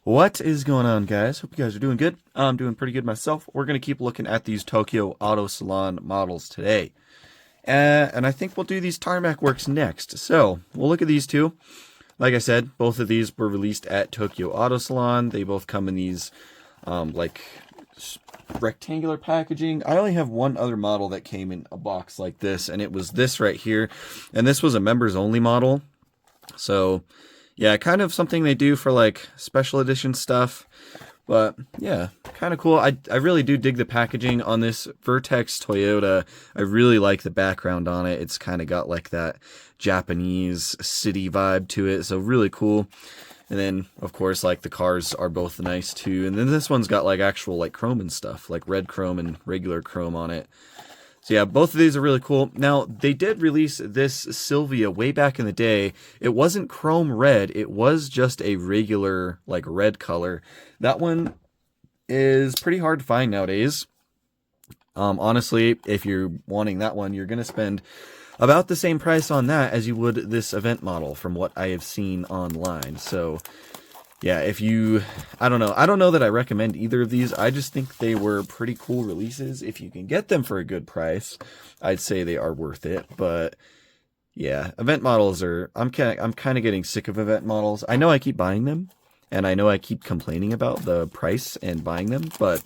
What is going on, guys? Hope you guys are doing good. I'm doing pretty good myself. We're going to keep looking at these Tokyo Auto Salon models today. And I think we'll do these Tarmac Works next. So, we'll look at these two. Like I said, both of these were released at Tokyo Auto Salon. They both come in these, rectangular packaging. I only have one other model that came in a box like this, and it was this right here. And this was a members-only model. So, yeah, kind of something they do for like special edition stuff. But yeah, kind of cool. I really do dig the packaging on this Vertex Toyota. I really like the background on it. It's kind of got like that Japanese city vibe to it. So really cool. And then, of course, like the cars are both nice too. And then this one's got like actual like chrome and stuff, like red chrome and regular chrome on it. So yeah, both of these are really cool. Now, they did release this Silvia way back in the day. It wasn't chrome red. It was just a regular, like, red color. That one is pretty hard to find nowadays. Honestly, if you're wanting that one, you're going to spend about the same price on that as you would this event model from what I have seen online. So yeah, I don't know that I recommend either of these. I just think they were pretty cool releases. If you can get them for a good price, I'd say they are worth it. But yeah, event models I'm kind of getting sick of event models. I know I keep buying them, and I know I keep complaining about the price and buying them, but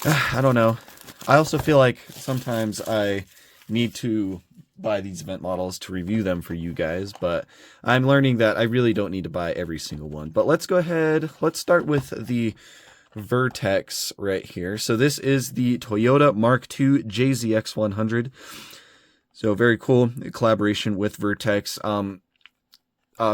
I don't know. I also feel like sometimes I need to buy these event models to review them for you guys, but I'm learning that I really don't need to buy every single one. But let's go ahead, let's start with the Vertex right here. So this is the Toyota Mark II JZX100. So very cool collaboration with Vertex.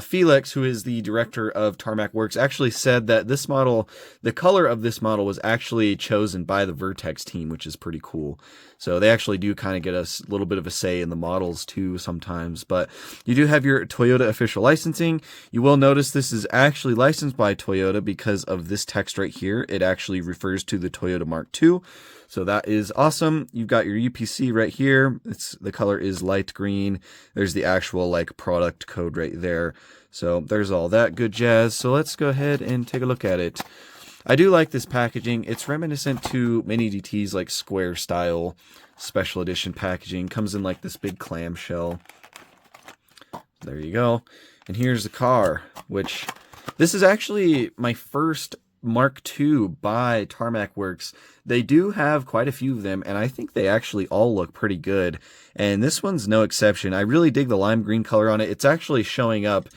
Felix, who is the director of Tarmac Works, actually said that this model, the color of this model was actually chosen by the Vertex team, which is pretty cool. So they actually do kind of get a little bit of a say in the models too sometimes. But you do have your Toyota official licensing. You will notice this is actually licensed by Toyota because of this text right here. It actually refers to the Toyota Mark II. So that is awesome. You've got your UPC right here. The color is light green. There's the actual like product code right there. So there's all that good jazz. So let's go ahead and take a look at it. I do like this packaging. It's reminiscent to Mini DT's like square style special edition packaging. Comes in like this big clamshell. There you go. And here's the car, which this is actually my first Mark II by Tarmac Works. They do have quite a few of them, and I think they actually all look pretty good. And this one's no exception. I really dig the lime green color on it. It's actually showing up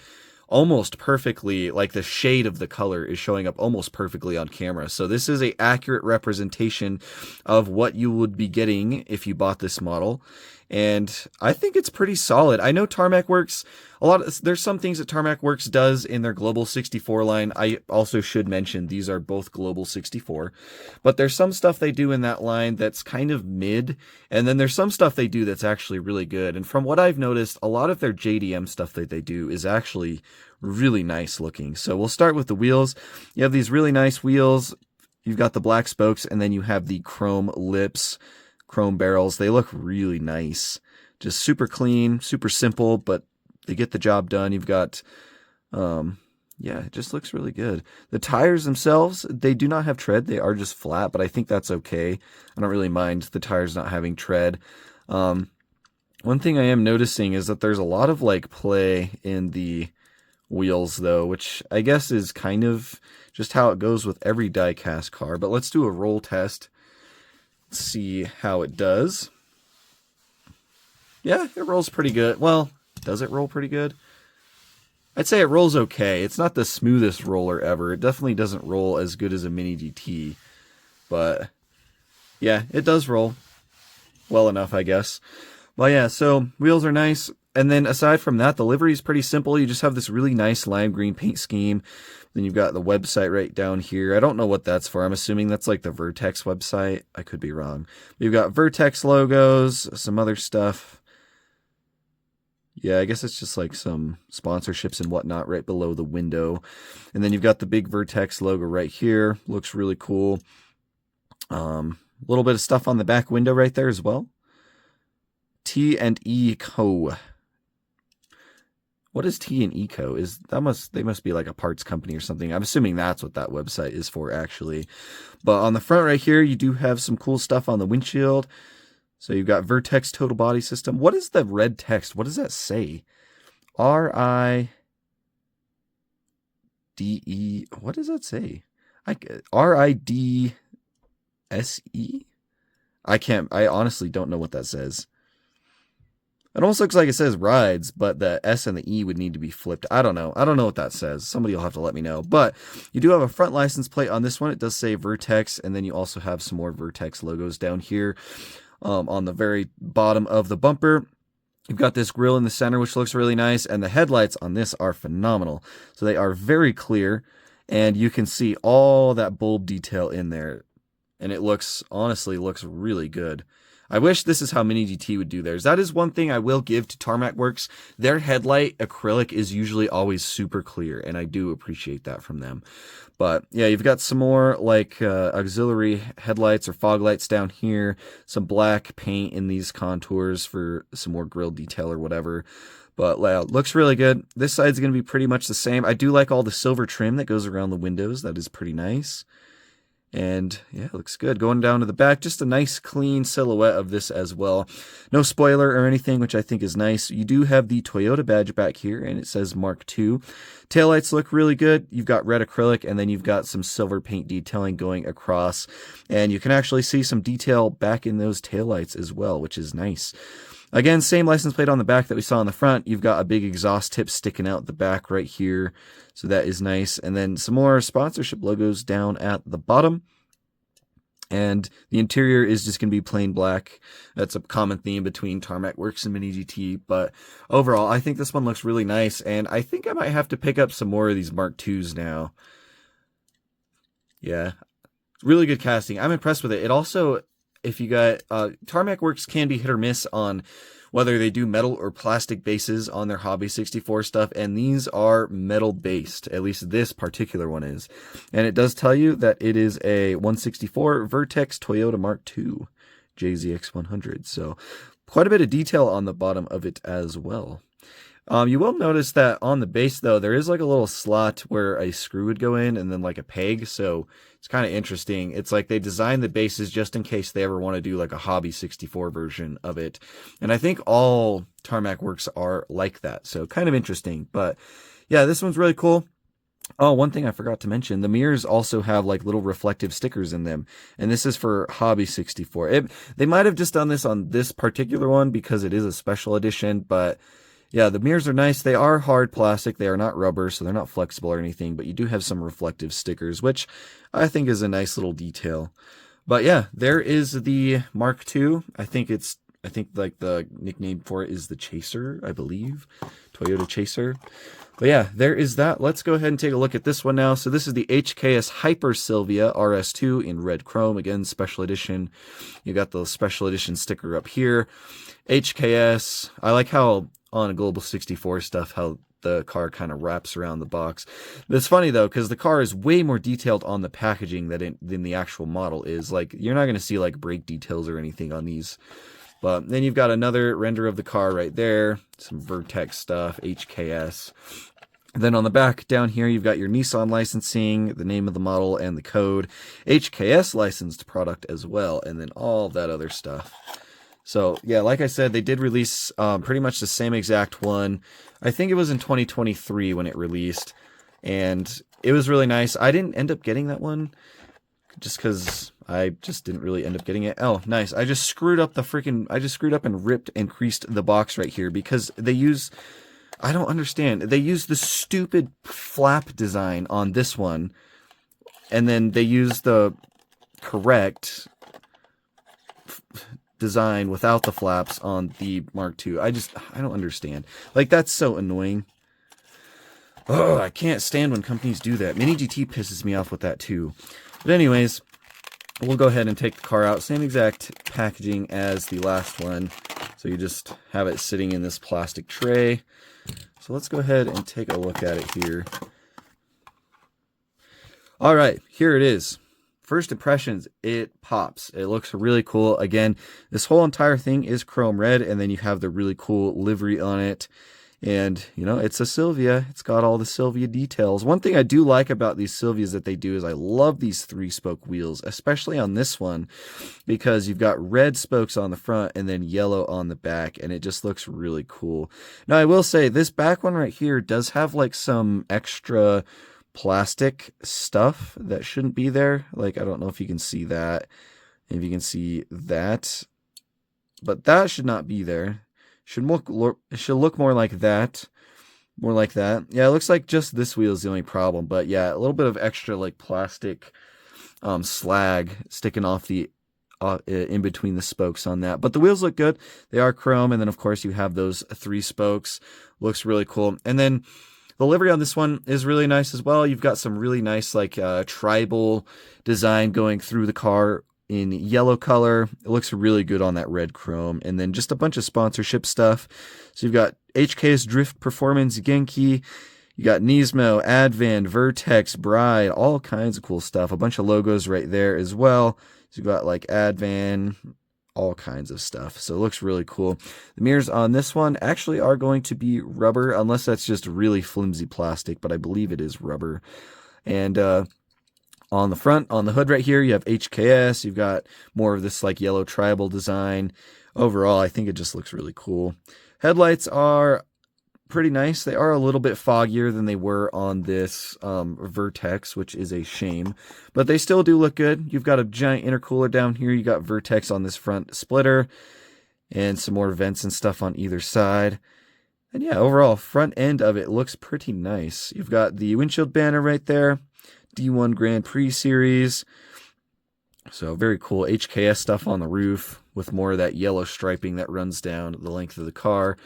almost perfectly, like the shade of the color is showing up almost perfectly on camera. So this is an accurate representation of what you would be getting if you bought this model. And I think it's pretty solid. I know Tarmac Works, there's some things that Tarmac Works does in their Global 64 line. I also should mention these are both Global 64. But there's some stuff they do in that line that's kind of mid. And then there's some stuff they do that's actually really good. And from what I've noticed, a lot of their JDM stuff that they do is actually really nice looking. So we'll start with the wheels. You have these really nice wheels. You've got the black spokes, and then you have the chrome lips, chrome barrels. They look really nice. Just super clean, super simple, but they get the job done. You've got, yeah, it just looks really good. The tires themselves, they do not have tread. They are just flat, but I think that's okay. I don't really mind the tires not having tread. One thing I am noticing is that there's a lot of like play in the wheels though, which I guess is kind of just how it goes with every die-cast car. But let's do a roll test. See how it does. Yeah, it rolls pretty good. Well, does it roll pretty good? I'd say it rolls okay. It's not the smoothest roller ever. It definitely doesn't roll as good as a Mini DT. But yeah, it does roll well enough, I guess. Well, yeah, so wheels are nice. And then aside from that, the livery is pretty simple. You just have this really nice lime green paint scheme. Then you've got the website right down here. I don't know what that's for. I'm assuming that's like the Vertex website. I could be wrong. You've got Vertex logos, some other stuff. Yeah, I guess it's just like some sponsorships and whatnot right below the window. And then you've got the big Vertex logo right here. Looks really cool. A little bit of stuff on the back window right there as well. T&E Co. What is T and Eco? They must be like a parts company or something. I'm assuming that's what that website is for actually. But on the front right here, you do have some cool stuff on the windshield. So you've got Vertex total body system. What is the red text? What does that say? RIDE. What does that say? RIDSE? I honestly don't know what that says. It almost looks like it says rides, but the S and the E would need to be flipped. I don't know. I don't know what that says. Somebody will have to let me know. But you do have a front license plate on this one. It does say Vertex, and then you also have some more Vertex logos down here on the very bottom of the bumper. You've got this grille in the center, which looks really nice, and the headlights on this are phenomenal. So they are very clear, and you can see all that bulb detail in there, and it honestly looks really good. I wish this is how Mini GT would do theirs. That is one thing I will give to Tarmac Works. Their headlight acrylic is usually always super clear, and I do appreciate that from them. But yeah, you've got some more like auxiliary headlights or fog lights down here, some black paint in these contours for some more grille detail or whatever. But looks really good. This side's going to be pretty much the same. I do like all the silver trim that goes around the windows. That is pretty nice. And yeah, it looks good. Going down to the back, just a nice clean silhouette of this as well. No spoiler or anything, which I think is nice. You do have the Toyota badge back here, and it says Mark II. Taillights look really good. You've got red acrylic, and then you've got some silver paint detailing going across. And you can actually see some detail back in those taillights as well, which is nice. Again, same license plate on the back that we saw on the front. You've got a big exhaust tip sticking out the back right here. So that is nice. And then some more sponsorship logos down at the bottom. And the interior is just going to be plain black. That's a common theme between Tarmac Works and Mini GT. But overall, I think this one looks really nice. And I think I might have to pick up some more of these Mark IIs now. Yeah, really good casting. I'm impressed with it. It also, if you got Tarmac Works can be hit or miss on whether they do metal or plastic bases on their Hobby 64 stuff, and these are metal based, at least this particular one is. And it does tell you that it is a 164 Vertex Toyota Mark II JZX100, so quite a bit of detail on the bottom of it as well. You will notice that on the base, though, there is like a little slot where a screw would go in and then like a peg. So it's kind of interesting. It's like they designed the bases just in case they ever want to do like a Hobby 64 version of it. And I think all Tarmac Works are like that. So kind of interesting. But yeah, this one's really cool. Oh, one thing I forgot to mention, the mirrors also have like little reflective stickers in them. And this is for Hobby 64. They might have just done this on this particular one because it is a special edition, but yeah, the mirrors are nice. They are hard plastic. They are not rubber, so they're not flexible or anything, but you do have some reflective stickers, which I think is a nice little detail. But yeah, there is the Mark II. I think like the nickname for it is the Chaser, I believe. Toyota Chaser. But yeah, there is that. Let's go ahead and take a look at this one now. So this is the HKS Hyper Silvia RS2 in red chrome. Again, special edition. You got the special edition sticker up here. HKS. I like how on a Global 64 stuff, how the car kind of wraps around the box. It's funny though, because the car is way more detailed on the packaging than the actual model is. Like, you're not going to see like brake details or anything on these. But then you've got another render of the car right there, some Vertex stuff, HKS. Then on the back down here, you've got your Nissan licensing, the name of the model, and the code. HKS licensed product as well, and then all that other stuff. So yeah, like I said, they did release pretty much the same exact one. I think it was in 2023 when it released, and it was really nice. I didn't end up getting that one just because I just didn't really end up getting it. Oh, nice. I just screwed up and ripped and creased the box right here because I don't understand. They use the stupid flap design on this one, and then they use the correct design without the flaps on the Mark II. I don't understand. Like, that's so annoying. Oh, I can't stand when companies do that. Mini GT pisses me off with that too. But anyways, we'll go ahead and take the car out. Same exact packaging as the last one. So you just have it sitting in this plastic tray. So let's go ahead and take a look at it here. All right, here it is. First impressions, it pops. It looks really cool. Again, this whole entire thing is chrome red, and then you have the really cool livery on it. And, you know, it's a Silvia. It's got all the Silvia details. One thing I do like about these Silvias that they do is I love these 3-spoke wheels, especially on this one, because you've got red spokes on the front and then yellow on the back, and it just looks really cool. Now, I will say this back one right here does have like some extra plastic stuff that shouldn't be there. Like, I don't know if you can see that, if you can see that, but that should not be there. It should look more like that. More like that. Yeah, it looks like just this wheel is the only problem. But yeah, a little bit of extra like plastic slag sticking off the in between the spokes on that. But the wheels look good. They are chrome. And then of course you have those 3 spokes. Looks really cool. And then the livery on this one is really nice as well. You've got some really nice like tribal design going through the car in yellow color. It looks really good on that red chrome. And then just a bunch of sponsorship stuff. So you've got HKS Drift Performance, Genki, you got Nismo, Advan, Vertex, Bride, all kinds of cool stuff. A bunch of logos right there as well. So you've got like Advan, all kinds of stuff. So it looks really cool. The mirrors on this one actually are going to be rubber, unless that's just really flimsy plastic, but I believe it is rubber. And on the front, on the hood right here, you have HKS. You've got more of this like yellow tribal design. Overall, I think it just looks really cool. Headlights are pretty nice. They are a little bit foggier than they were on this Vertex, which is a shame. But they still do look good. You've got a giant intercooler down here. You got Vertex on this front splitter. And some more vents and stuff on either side. And yeah, overall, front end of it looks pretty nice. You've got the windshield banner right there. D1 Grand Prix Series. So very cool HKS stuff on the roof with more of that yellow striping that runs down the length of the car.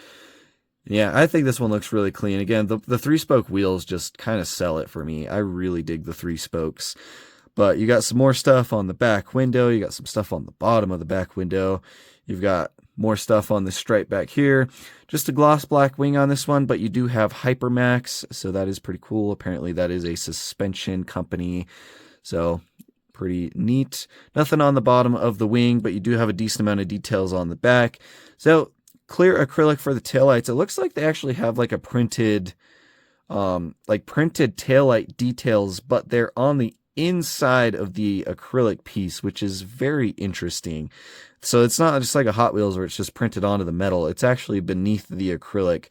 Yeah, I think this one looks really clean. Again, the 3-spoke wheels just kind of sell it for me. I really dig the 3 spokes. But you got some more stuff on the back window. You got some stuff on the bottom of the back window. You've got more stuff on the stripe back here. Just a gloss black wing on this one, but you do have Hypermax, so that is pretty cool. Apparently that is a suspension company, so pretty neat. Nothing on the bottom of the wing, but you do have a decent amount of details on the back. So clear acrylic for the taillights. It looks like they actually have like a printed taillight details, but they're on the inside of the acrylic piece, which is very interesting. So it's not just like a Hot Wheels where it's just printed onto the metal. It's actually beneath the acrylic,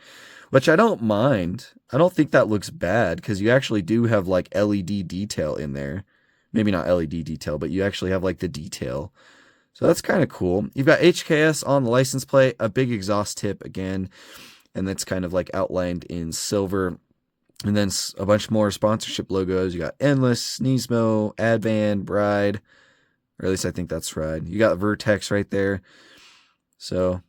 which I don't mind. I don't think that looks bad because you actually do have like LED detail in there. Maybe not LED detail, but you actually have like the detail. So that's kind of cool. You've got HKS on the license plate, a big exhaust tip again, and that's kind of like outlined in silver. And then a bunch more sponsorship logos. You got Endless, Nismo, Advan, Bride, or at least I think that's right. You got Vertex right there. So,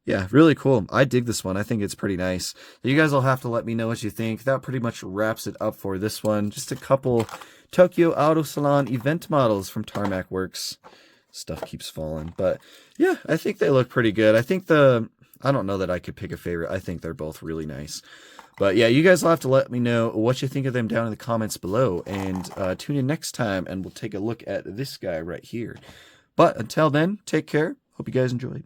yeah, really cool. I dig this one. I think it's pretty nice. So you guys will have to let me know what you think. That pretty much wraps it up for this one. Just a couple Tokyo Auto Salon event models from Tarmac Works. Stuff keeps falling. But, yeah, I think they look pretty good. I don't know that I could pick a favorite. I think they're both really nice. But yeah, you guys will have to let me know what you think of them down in the comments below. And tune in next time and we'll take a look at this guy right here. But until then, take care. Hope you guys enjoyed.